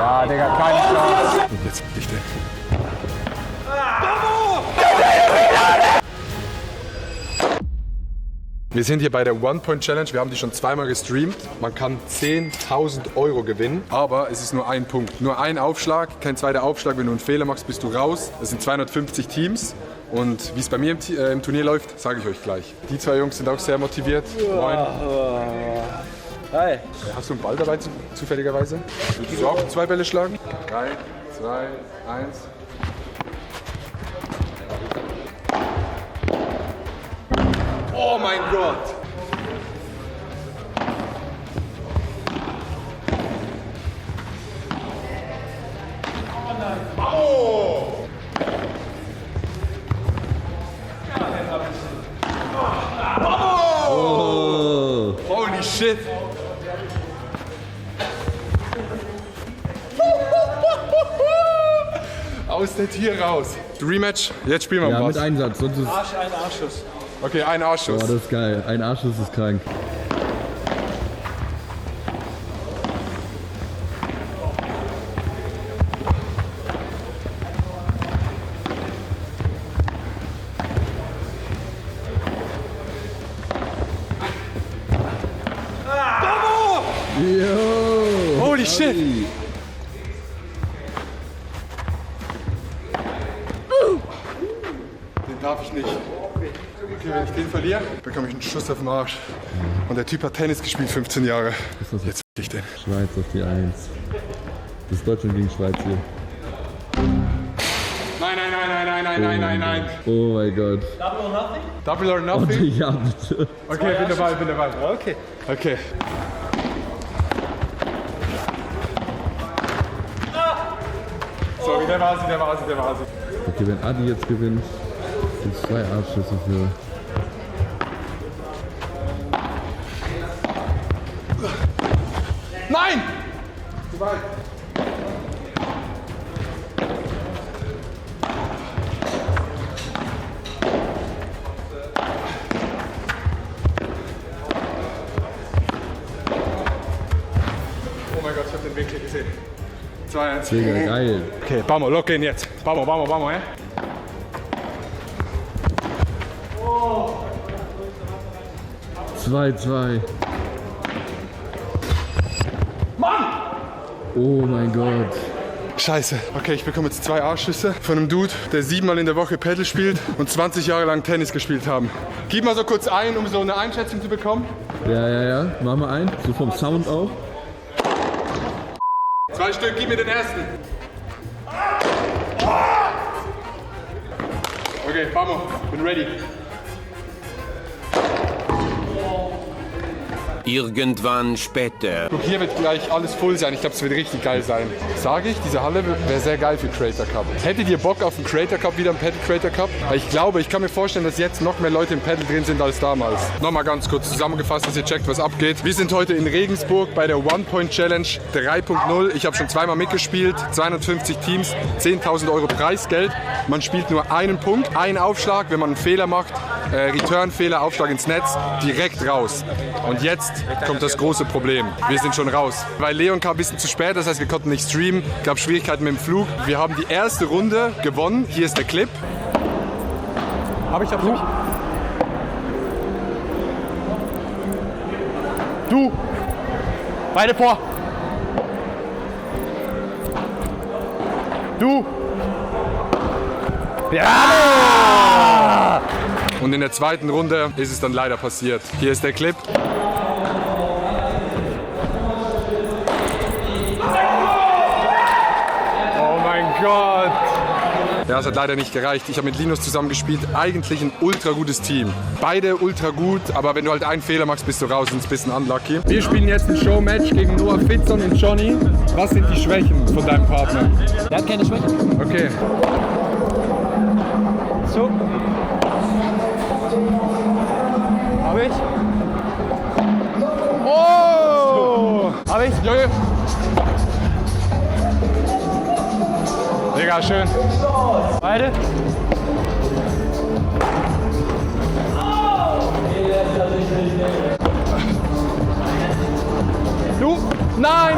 Ja, Digga, keine Chance. Und jetzt dich denn. Wir sind hier bei der One-Point-Challenge. Wir haben die schon zweimal gestreamt. Man kann 10.000 € gewinnen, aber es ist nur ein Punkt. Nur ein Aufschlag, kein zweiter Aufschlag. Wenn du einen Fehler machst, bist du raus. Es sind 250 Teams. Und wie es bei mir im Turnier läuft, sage ich euch gleich. Die zwei Jungs sind auch sehr motiviert. Moin. Hi. Hast du einen Ball dabei zufälligerweise? Willst du auch 2 Bälle schlagen? 3, 2, 1. Oh mein Gott! Oh! Oh! Holy shit! Aus der Tür raus. Rematch, jetzt spielen wir Ja, was. mit Einsatz, sonst ist... Ein Arschschuss. Okay, ein Arschschuss. Boah, das ist geil. Ein Arschschuss ist krank. Yo! Holy shit! Den darf ich nicht. Okay, wenn ich den verliere, bekomme ich einen Schuss auf den Arsch. Und der Typ hat Tennis gespielt, 15 Jahre. Jetzt f*** ich den. Schweiz auf die 1. Das ist Deutschland gegen Schweiz hier. Nein. Oh mein Gott. Double or Oh, nothing? ja, bitte. Okay, bin dabei. Okay. Okay. So, der war sie. Okay, wenn Adi jetzt gewinnt, sind es 2 Arschschüsse für... Nein! Zu weit. Oh mein Gott, ich hab den Winkel gesehen. 2-1. Digga, geil. Okay, vamos, lock in jetzt. Vamos, eh? Zwei. Mann! Oh mein Gott. Scheiße. Okay, ich bekomme jetzt 2 Arschschüsse von einem Dude, der 7-mal in der Woche Paddle spielt und 20 Jahre lang Tennis gespielt haben. Gib mal so kurz ein, um so eine Einschätzung zu bekommen. Ja. Machen wir ein. So vom Sound auch. 2 Stück, gib mir den ersten. Okay, vamos, bin ready. Irgendwann später. Guck, hier wird gleich alles voll sein. Ich glaube, es wird richtig geil sein. Sage ich, diese Halle wäre sehr geil für Creator Cup. Hättet ihr Bock auf einen Creator Cup, wieder einen Paddle Creator Cup? Weil ich kann mir vorstellen, dass jetzt noch mehr Leute im Paddle drin sind als damals. Nochmal ganz kurz zusammengefasst, dass ihr checkt, was abgeht. Wir sind heute in Regensburg bei der One-Point-Challenge 3.0. Ich habe schon 2-mal mitgespielt, 250 Teams, 10.000 € Preisgeld. Man spielt nur einen Punkt, einen Aufschlag, wenn man einen Fehler macht, Return-Fehler, Aufschlag ins Netz, direkt raus. Und jetzt kommt das große Problem. Wir sind schon raus. Weil Leon kam ein bisschen zu spät, das heißt, wir konnten nicht streamen. Gab Schwierigkeiten mit dem Flug. Wir haben die erste Runde gewonnen. Hier ist der Clip. Du! Beide vor! Du! Ja! Und in der zweiten Runde ist es dann leider passiert. Hier ist der Clip. Oh mein Gott! Ja, es hat leider nicht gereicht. Ich habe mit Linus zusammen gespielt. Eigentlich ein ultra gutes Team. Beide ultra gut, aber wenn du halt einen Fehler machst, bist du raus und ist ein bisschen unlucky. Wir spielen jetzt ein Showmatch gegen Noah Fitzon und Johnny. Was sind die Schwächen von deinem Partner? Der hat keine Schwäche. Okay. So. Hab ich. Oh! Hab ich. Junge! Digga, schön. Beide. Du? Nein,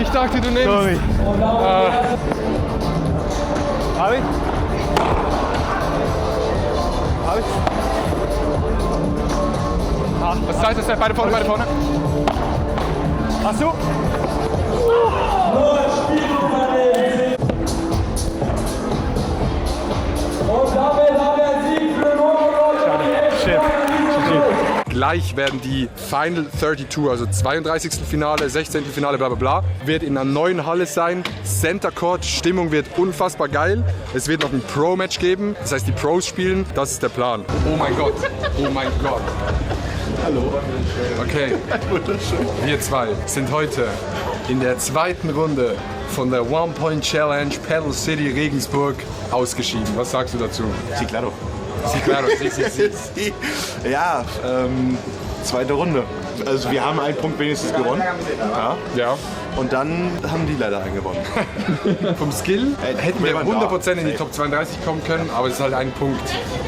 Ich dachte, du nimmst. Sorry. Hab ich? Hab ich? Was heißt das? Beide vorne, beide vorne. Hast du? Gleich werden die Final 32, also 32. Finale, 16. Finale, bla bla bla, wird in einer neuen Halle sein. Center Court, Stimmung wird unfassbar geil. Es wird noch ein Pro-Match geben, das heißt die Pros spielen, das ist der Plan. Oh mein Gott, oh mein Gott. Hallo. Okay, wir zwei sind heute in der zweiten Runde von der One Point Challenge Pedal City Regensburg ausgeschieden. Was sagst du dazu? Sí, claro. Sí, claro. Sí. Ja, zweite Runde. Also wir haben einen Punkt wenigstens gewonnen. Ja. Und dann haben die leider einen gewonnen. Vom Skill hätten wir waren da. 100% in die Top 32 kommen können, aber es ist halt ein Punkt.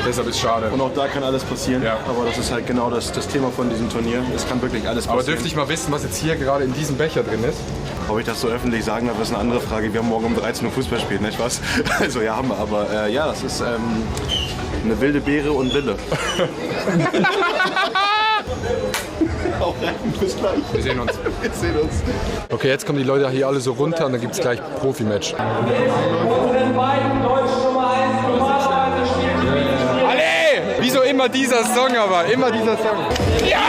Deshalb ist es schade. Und auch da kann alles passieren. Ja. Aber das ist halt genau das Thema von diesem Turnier. Es kann wirklich alles passieren. Aber dürfte ich mal wissen, was jetzt hier gerade in diesem Becher drin ist? Ob ich das so öffentlich sagen darf, ist eine andere Frage. Wir haben morgen um 13 Uhr Fußball spielen, nicht was? Also ja, haben wir. Aber ja, das ist eine wilde Beere und Wille. Auch rein, bis gleich. Wir sehen uns. Wir sehen uns. Okay, jetzt kommen die Leute hier alle so runter und dann gibt es gleich Profi-Match. Alle! Wieso immer dieser Song aber? Immer dieser Song. Ja!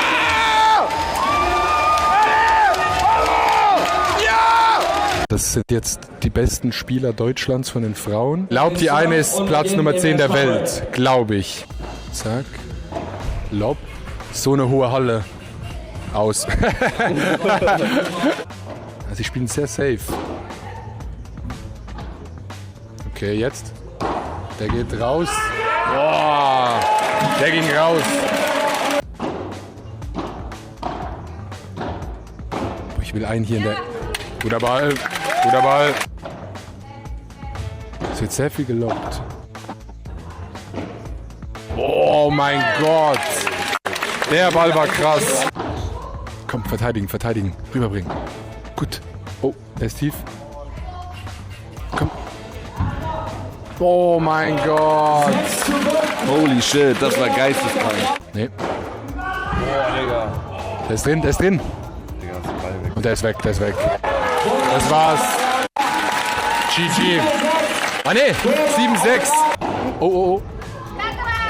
Das sind jetzt die besten Spieler Deutschlands von den Frauen. Glaubt, die eine ist Platz Nummer 10 der Welt. Glaube ich. Zack. Lob. So eine hohe Halle. Aus. Also sie spielen sehr safe. Okay, jetzt. Der geht raus. Boah. Der ging raus. Boah, ich will einen hier in der... Guter Ball. Guter Ball. Es wird sehr viel gelockt. Oh mein Gott. Der Ball war krass. Komm, verteidigen, verteidigen. Rüberbringen. Gut. Oh, der ist tief. Komm. Oh mein Gott. Holy shit, das war geisteskrank. Nee. Der ist drin, der ist drin. Und der ist weg, der ist weg. Das war's. GG. Ah ne, 7-6. Oh, oh, oh.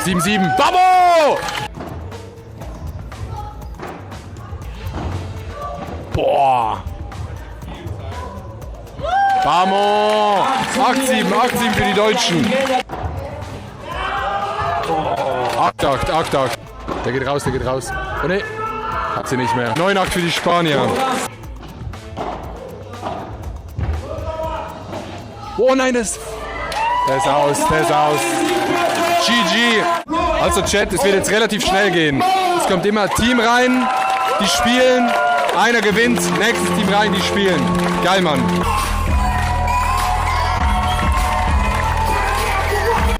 7-7. Babo! Boah. Vamos! 8-7, 8-7 für die Deutschen. 8-8, 8-8. Der geht raus, der geht raus. Oh ne, hat sie nicht mehr. 9-8 für die Spanier. Oh nein, der ist aus, der ist aus. GG. Also Chat, es wird jetzt relativ schnell gehen. Es kommt immer Team rein, die spielen, einer gewinnt, nächstes Team rein, die spielen. Geil, Mann.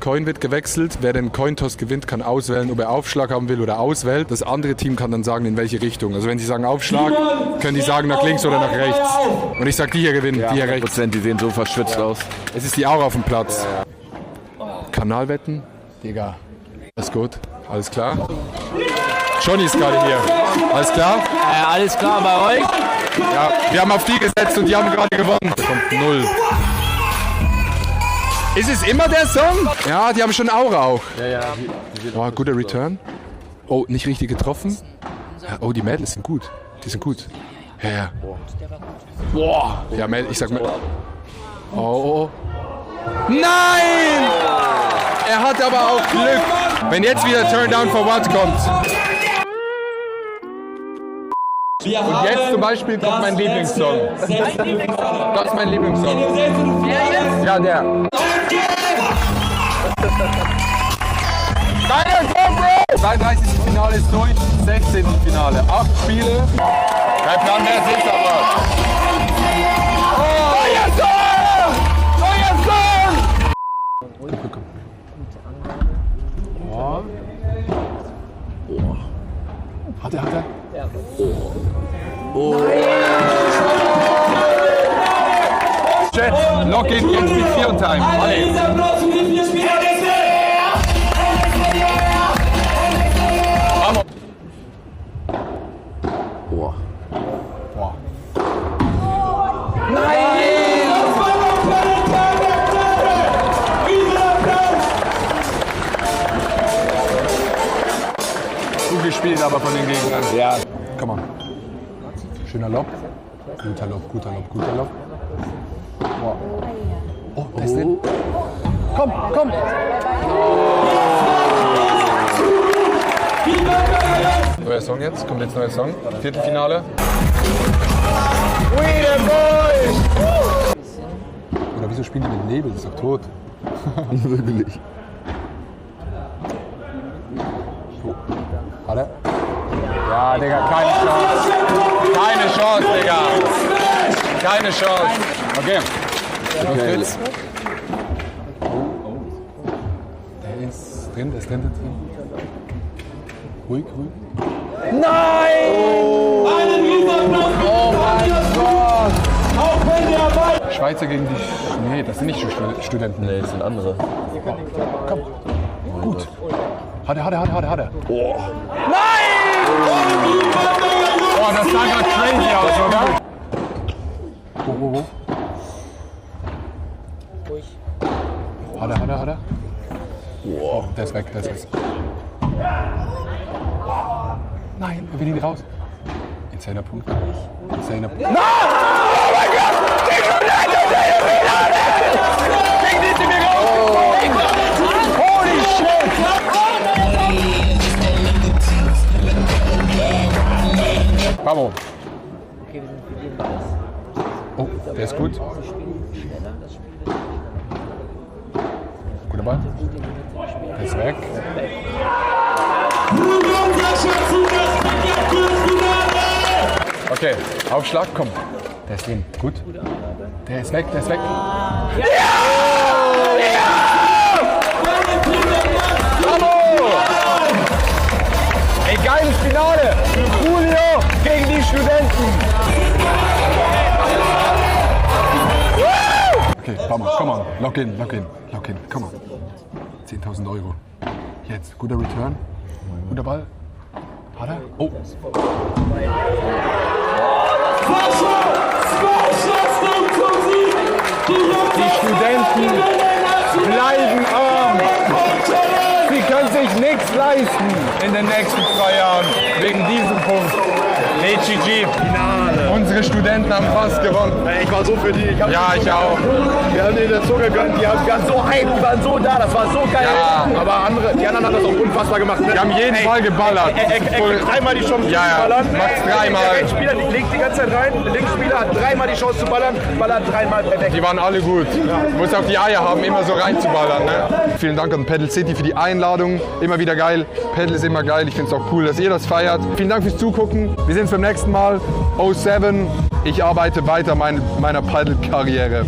Coin wird gewechselt. Wer den Cointoss gewinnt, kann auswählen, ob er Aufschlag haben will oder auswählt. Das andere Team kann dann sagen, in welche Richtung. Also wenn sie sagen Aufschlag, können die sagen nach links oder nach rechts. Und ich sag, die hier gewinnen, die hier rechts. Die sehen so verschwitzt aus. Es ist die Aura auf dem Platz. Kanalwetten? Digga. Alles gut. Alles klar. Johnny ist gerade hier. Alles klar? Alles klar bei euch? Ja, wir haben auf die gesetzt und die haben gerade gewonnen. Da kommt 0. Ist es immer der Song? Ja, die haben schon Aura auch. Ja. Oh, guter Return. Oh, nicht richtig getroffen. Ja, oh, die Mädels sind gut. Die sind gut. Ja. Boah. Ja, ich sag mal. Oh. Nein! Er hat aber auch Glück. Wenn jetzt wieder Turn Down for What kommt. Und jetzt zum Beispiel kommt mein Lieblingssong. Das ist mein Lieblingssong. Ja, der. Deine Bro! 32. Finale ist durch, 16. Finale. 8 Spiele. Kein Plan mehr, es ist aber. Oh! Neuer Song! Neuer Song! Komm. Oh. Hat er? Ja. Oh. Set. Lock-in, jetzt mit 4 Time. Alle. Boah. Boah. Gut gespielt aber von den Gegnern. Ja. Komm mal. Schöner Lob. Guter Lob, guter Lob, guter Lob. Wow. Oh, der ist drin. Komm, komm. Neuer Song jetzt, kommt jetzt neuer Song. Viertelfinale. Oder wieso spielen die mit Nebel? Das ist doch tot. Wirklich. Warte. Ja, Digga, keine Chance. Keine Chance, Digga. Keine Chance. Okay. Los geht's. Der ist drin, der ist drin. Ruhig, ruhig. Nein! Oh mein Gott! Schweizer gegen die... Nee, das sind nicht Studenten. Nee, das sind andere. Komm. Gut. Hat er. Oh. Oh, das sah gerade crazy aus, oder? Wo? Hat er. Oh, der ist weg. Nein, wir will ihn raus. Insaner Punkt. Nein! Oh mein Gott! Die Studenten! Holy shit! Bravo. Oh, der ist gut. Guter Ball. Der ist weg. Okay, Aufschlag, komm. Der ist drin. Gut. Der ist weg. Bravo! Ey, geiles Finale! Julio gegen die Studenten! Okay, komm on. Lock in. Komm on. 10.000 Euro. Jetzt, guter Return. Guter Ball. Hat er? Oh. Die Studenten bleiben arm. Sie können sich nichts leisten in den nächsten 2 Jahren. Wegen diesem Punkt. HGG. Finale. Unsere Studenten haben fast gewonnen. Ich war so für die. Ich auch. Wir haben denen das so gegönnt. Die waren so hype, die waren so da. Das war so geil. Ja. Aber die anderen haben das auch unfassbar gemacht. Wir haben jeden Ball geballert. Er kriegt 3-mal die Chance zu ballern. Max 3-mal. Der Rechtsspieler legt die ganze Zeit rein. Der Linksspieler hat 3-mal die Chance zu ballern. Ballert 3-mal perfekt. Die waren alle gut. Du musst auch die Eier haben, immer so reinzuballern. Ne? Vielen Dank an Paddle City für die Einladung. Immer wieder geil. Paddle ist immer geil. Ich finde es auch cool, dass ihr das feiert. Vielen Dank fürs Zugucken. Wir sehen uns beim nächsten Mal. 07. Ich arbeite weiter meiner Paddle-Karriere.